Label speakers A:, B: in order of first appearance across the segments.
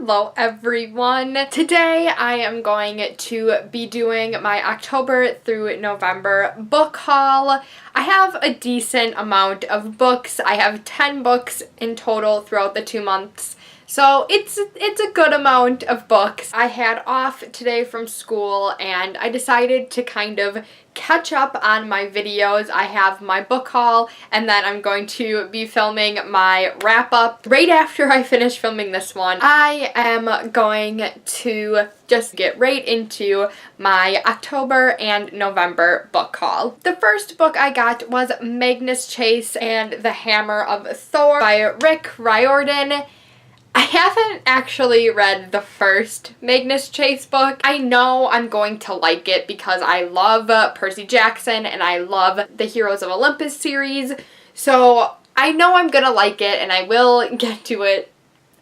A: Hello everyone! Today I am going to be doing my October through November book haul. I have a decent amount of books. I have 10 books in total throughout the 2 months. So it's a good amount of books. I had off today from school and I decided to kind of catch up on my videos. I have my book haul and then I'm going to be filming my wrap up right after I finish filming this one. I am going to just get right into my October and November book haul. The first book I got was Magnus Chase and the Hammer of Thor by Rick Riordan. I haven't actually read the first Magnus Chase book. I know I'm going to like it because I love Percy Jackson and I love the Heroes of Olympus series. So I know I'm gonna like it and I will get to it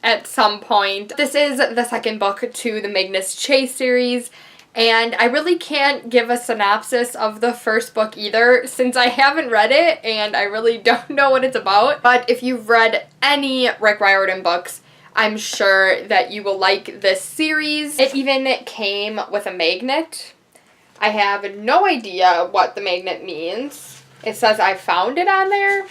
A: at some point. This is the second book to the Magnus Chase series. And I really can't give a synopsis of the first book either since I haven't read it and I really don't know what it's about. But if you've read any Rick Riordan books, I'm sure that you will like this series. It even came with a magnet. I have no idea what the magnet means. It says I found it on there.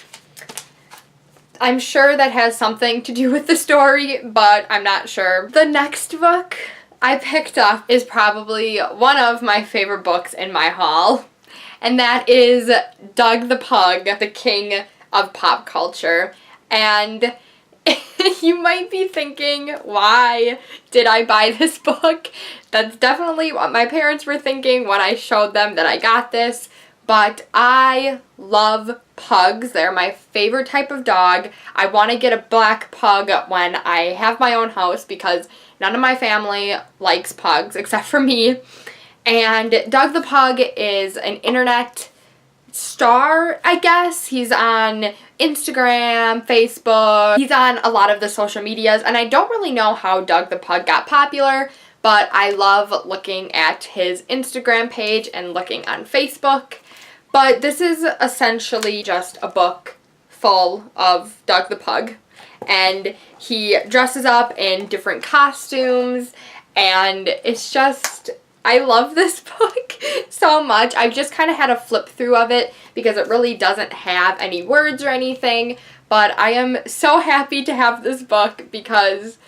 A: I'm sure that has something to do with the story, but I'm not sure. The next book I picked up is probably one of my favorite books in my haul, and that is Doug the Pug, the King of Pop Culture. And you might be thinking, why did I buy this book? That's definitely what my parents were thinking when I showed them that I got this. But I love pugs. They're my favorite type of dog. I want to get a black pug when I have my own house because none of my family likes pugs except for me. And Doug the Pug is an internet star, I guess. He's on Instagram, Facebook. He's on a lot of the social medias, and I don't really know how Doug the Pug got popular, but I love looking at his Instagram page and looking on Facebook. But this is essentially just a book full of Doug the Pug, and he dresses up in different costumes, and it's just, I love this book so much. I've just kind of had a flip through of it because it really doesn't have any words or anything, but I am so happy to have this book because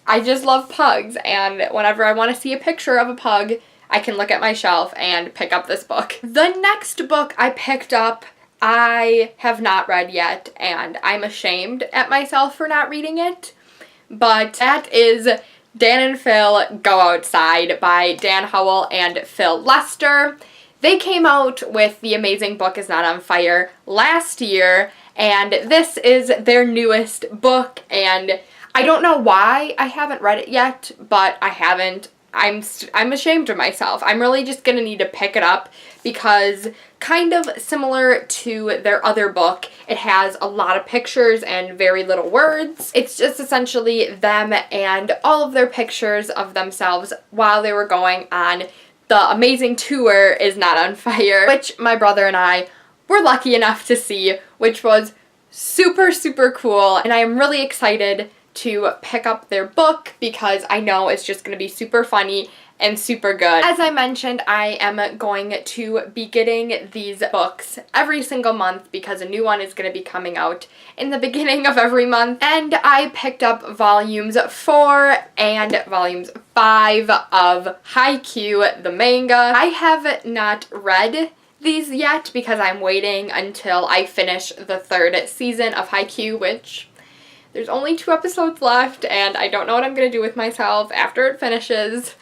A: I just love pugs, and whenever I want to see a picture of a pug, I can look at my shelf and pick up this book. The next book I picked up, I have not read yet, and I'm ashamed at myself for not reading it, but that is Dan and Phil Go Outside by Dan Howell and Phil Lester. They came out with The Amazing Book Is Not on Fire last year, and this is their newest book, and I don't know why I haven't read it yet, but I haven't. I'm ashamed of myself. I'm really just gonna need to pick it up because kind of similar to their other book, it has a lot of pictures and very little words. It's just essentially them and all of their pictures of themselves while they were going on the amazing tour Is Not on Fire, which my brother and I were lucky enough to see, which was super, super cool. And I am really excited to pick up their book because I know it's just going to be super funny and super good. As I mentioned, I am going to be getting these books every single month because a new one is going to be coming out in the beginning of every month. And I picked up volumes 4 and volumes 5 of Haikyuu, the manga. I have not read these yet because I'm waiting until I finish the 3rd season of Haikyuu, which there's only 2 episodes left, and I don't know what I'm going to do with myself after it finishes,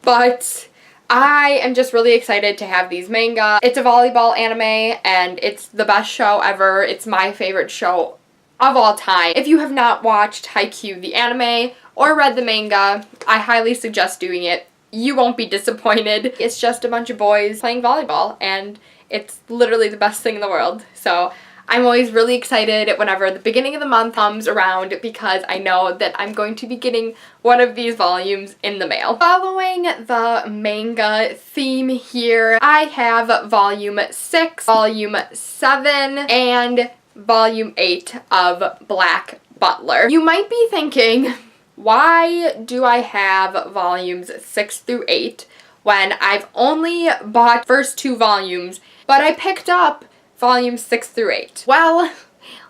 A: but I am just really excited to have these manga. It's a volleyball anime, and it's the best show ever. It's my favorite show of all time. If you have not watched Haikyuu the anime or read the manga, I highly suggest doing it. You won't be disappointed. It's just a bunch of boys playing volleyball, and it's literally the best thing in the world. So I'm always really excited whenever the beginning of the month comes around because I know that I'm going to be getting one of these volumes in the mail. Following the manga theme here, I have volume 6, volume 7, and volume 8 of Black Butler. You might be thinking, why do I have volumes 6 through 8 when I've only bought first 2 volumes, but I picked up volumes 6 through 8? Well,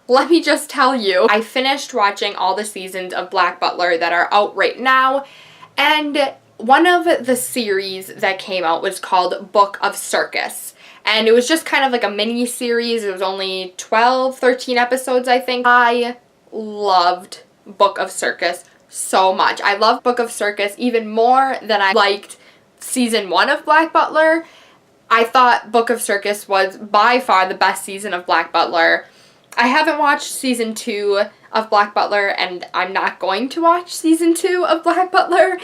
A: let me just tell you, I finished watching all the seasons of Black Butler that are out right now, and one of the series that came out was called Book of Circus. And it was just kind of like a mini series. It was only 12, 13 episodes, I think. I loved Book of Circus so much. I love Book of Circus even more than I liked season 1 of Black Butler. I thought Book of Circus was by far the best season of Black Butler. I haven't watched season 2 of Black Butler, and I'm not going to watch season 2 of Black Butler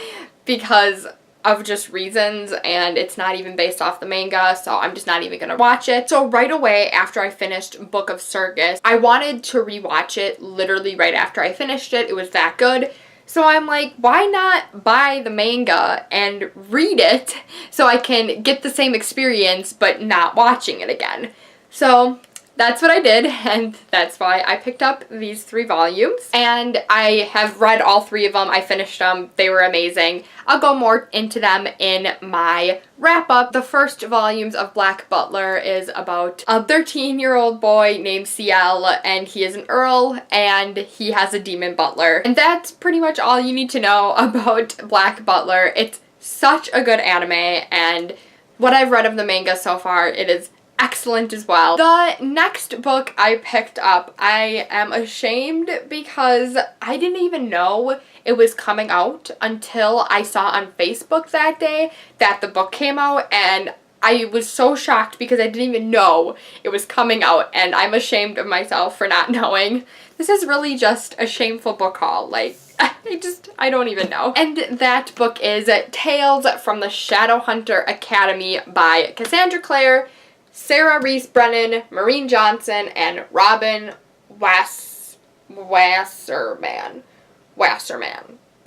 A: because of just reasons, and it's not even based off the manga, so I'm just not even gonna watch it. So right away after I finished Book of Circus, I wanted to rewatch it literally right after I finished it. It was that good. So I'm like, why not buy the manga and read it so I can get the same experience but not watching it again? So that's what I did, and that's why I picked up these 3 volumes. And I have read all 3 of them. I finished them. They were amazing. I'll go more into them in my wrap-up. The first volumes of Black Butler is about a 13-year-old boy named Ciel, and he is an earl, and he has a demon butler. And that's pretty much all you need to know about Black Butler. It's such a good anime, and what I've read of the manga so far, it is excellent as well. The next book I picked up, I am ashamed because I didn't even know it was coming out until I saw on Facebook that day that the book came out, and I was so shocked because I didn't even know it was coming out, and I'm ashamed of myself for not knowing. This is really just a shameful book haul. Like, I don't even know. And that book is Tales from the Shadowhunter Academy by Cassandra Clare, Sarah Reese Brennan, Maureen Johnson, and Robin Wasserman. Wasserman?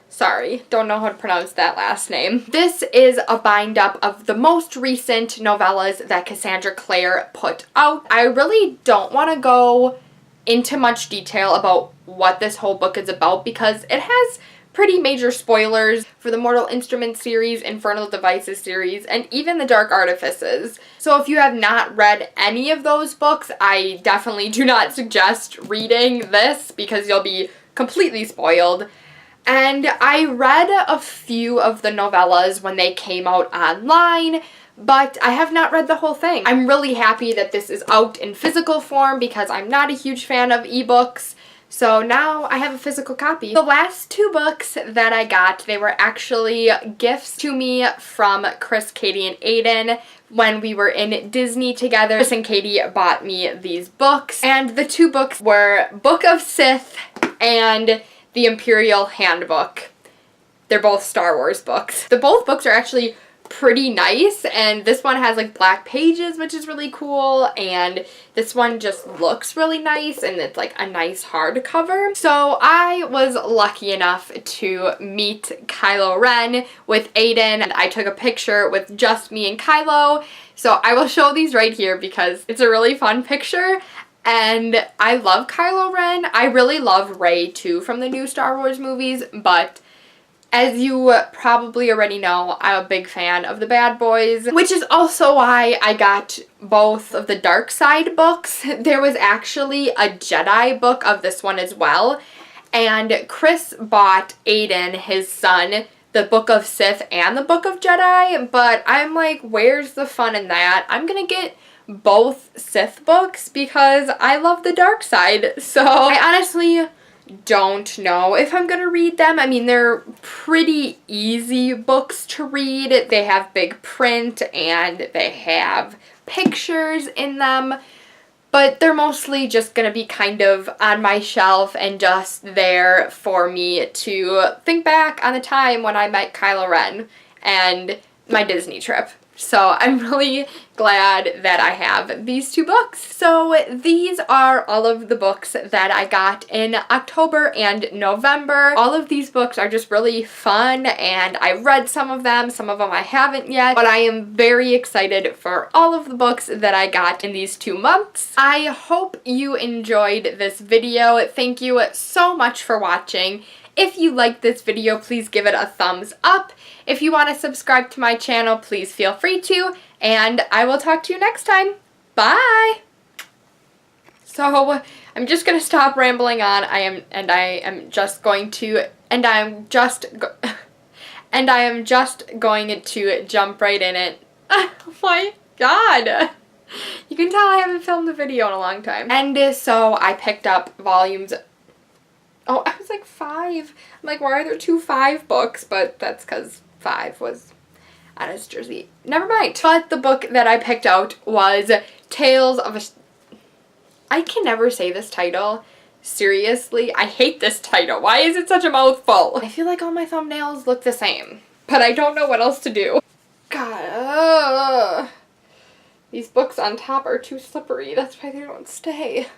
A: Sorry, don't know how to pronounce that last name. This is a bind-up of the most recent novellas that Cassandra Clare put out. I really don't want to go into much detail about what this whole book is about because it has pretty major spoilers for the Mortal Instruments series, Infernal Devices series, and even the Dark Artifices. So if you have not read any of those books, I definitely do not suggest reading this because you'll be completely spoiled. And I read a few of the novellas when they came out online, but I have not read the whole thing. I'm really happy that this is out in physical form because I'm not a huge fan of ebooks. So now I have a physical copy. The last 2 books that I got, they were actually gifts to me from Chris, Katie, and Aiden when we were in Disney together. Chris and Katie bought me these books, and the 2 books were Book of Sith and The Imperial Handbook. They're both Star Wars books. Both books are actually pretty nice, and this one has like black pages, which is really cool, and this one just looks really nice, and it's like a nice hardcover. So I was lucky enough to meet Kylo Ren with Aiden, and I took a picture with just me and Kylo. So I will show these right here because it's a really fun picture. And I love Kylo Ren. I really love Rey too from the new Star Wars movies, but as you probably already know, I'm a big fan of the Bad Boys, which is also why I got both of the Dark Side books. There was actually a Jedi book of this one as well, and Chris bought Aiden, his son, the Book of Sith and the Book of Jedi, but I'm like, where's the fun in that? I'm gonna get both Sith books because I love the Dark Side, so I honestly don't know if I'm gonna read them. I mean, they're pretty easy books to read. They have big print and they have pictures in them, but they're mostly just gonna be kind of on my shelf and just there for me to think back on the time when I met Kylo Ren and my Disney trip. So I'm really glad that I have these two books. So these are all of the books that I got in October and November. All of these books are just really fun, and I read some of them I haven't yet, but I am very excited for all of the books that I got in these 2 months. I hope you enjoyed this video. Thank you so much for watching. If you liked this video, please give it a thumbs up. If you want to subscribe to my channel, please feel free to, and I will talk to you next time. Bye! So, I'm just going to stop rambling on. I am just going to jump right in it. Oh my god! You can tell I haven't filmed a video in a long time. And so I picked up volumes. Oh, I was like 5. I'm like, why are there 2 5 books? But that's because 5 was on his jersey. Never mind. But the book that I picked out was Tales of a... I can never say this title. Seriously, I hate this title. Why is it such a mouthful? I feel like all my thumbnails look the same, but I don't know what else to do. God, these books on top are too slippery. That's why they don't stay.